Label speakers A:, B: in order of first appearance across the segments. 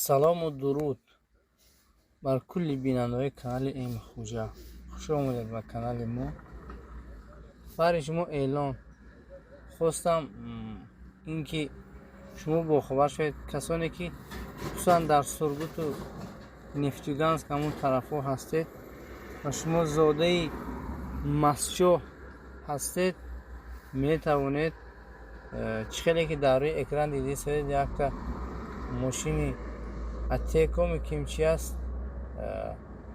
A: سلام و درود بر کل بینندگان کانال ایم خوجا. خوش آمدید به کانال ما. برای شما اعلان خواستم اینکه شما باخبر شوید کسانی که خصوصا در سرگوت و نفتیگانس که همون طرف ها هستید و شما زاده مسجو هستید، می توانید چخیلی که در روی اکران دیدید سرید یک ماشین اتیکوم کیمچی است،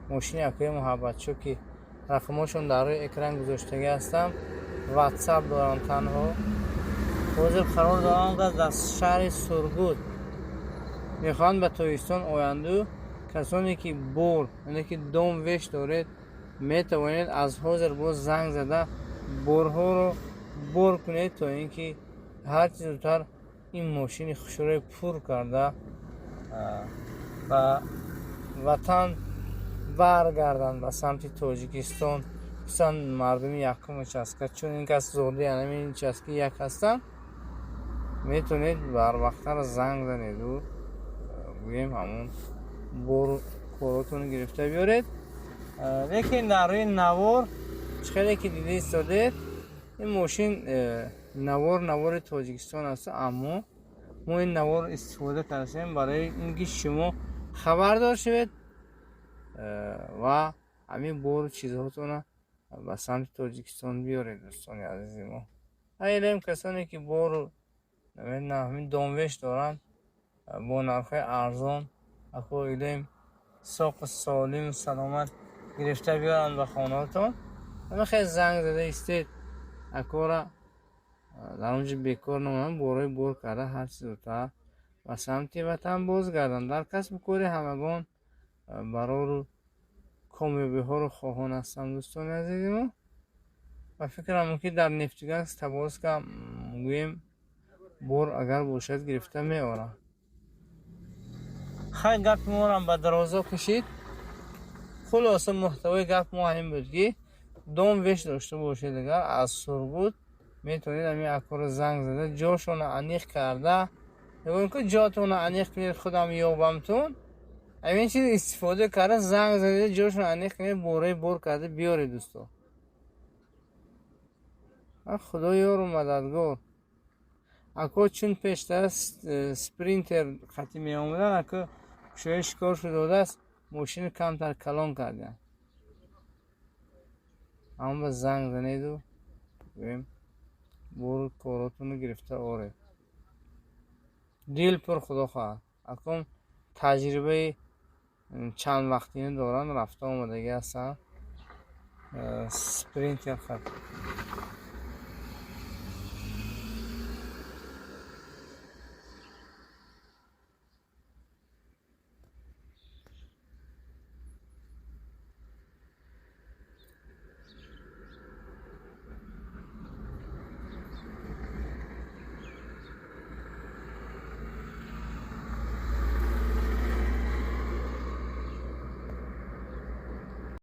A: ماشین اکوی محبت شو که رقماشون در روی اکران گذاشتگی هستم. واتساپ دارم تنها. حاضر قرار دارم در شهر سرگوت میخوان به تویستان آیندو کسانی که بور یعنی که دوم وش دارید میتوانید از حاضر باز زنگ زده بورها رو بور کنید تا اینکه هر چیز زودتر این ماشین خشوره پر کرده و وطن برگردن به سمت تاجیکستان. خصوصا مردم یکم چسکه، چون این کس زوده یعنی این چسکه یک هستن، میتونید بر وقتر زنگ زنید و بگیم همون بور کاراتون گرفته بیارید. لیکن در روی نوار خیلی که دیده ایستادید این ماشین نوار تاجیکستان است، اما ما این نوار استفاده کردیم برای اینکه شما خبردار شوید و همین بور چیزهاتون به سمت تاجیکستان بیارید. دوستان عزیز ما، ایلیم کسانی که بور همین دانوش دارن با نرخ ارزان اکو ایلیم ساق سالم سلامت گرفته بیارن به خانهاتون. همه خیلی زنگ زده استید اکو را در اونجا بیکار نمونم بورای بور کرده هر چیز زودتر و سمت وطن بازگردن. در کسب کاری همگان برای رو کامیابی ها رو خواهان هستم دوستان عزیز ما و فکرم که در نفتیگانس تباس که گویم بور اگر باشد گرفته می آرم. خیلی گپ ما رو به درازا کشید. خلاصه محتوای گپ ما این بود که دوم وش داشته باشید اگر از سرگوت میتونید همین اکور زنگ زده جاشون انیخ کرده یا که جاتون انیخ کنید خودم یابمتون همین چیز استفاده کرده زنگ زده جاشون انیخ کنید بوره بور کرده بیارید دوستان. خدا یار و مددگار. اکو چون پیشتر سپرینتر خطی می آمدن اکو شویش کار شده است ماشین کمتر کلان کردن، اما به زنگ زنید و بگیم بور کاراتون گرفته آره دیل پر خدا خواهد. اکم تجربه چند وقتی دارن رفته آمدگی هستن سپرینتر خط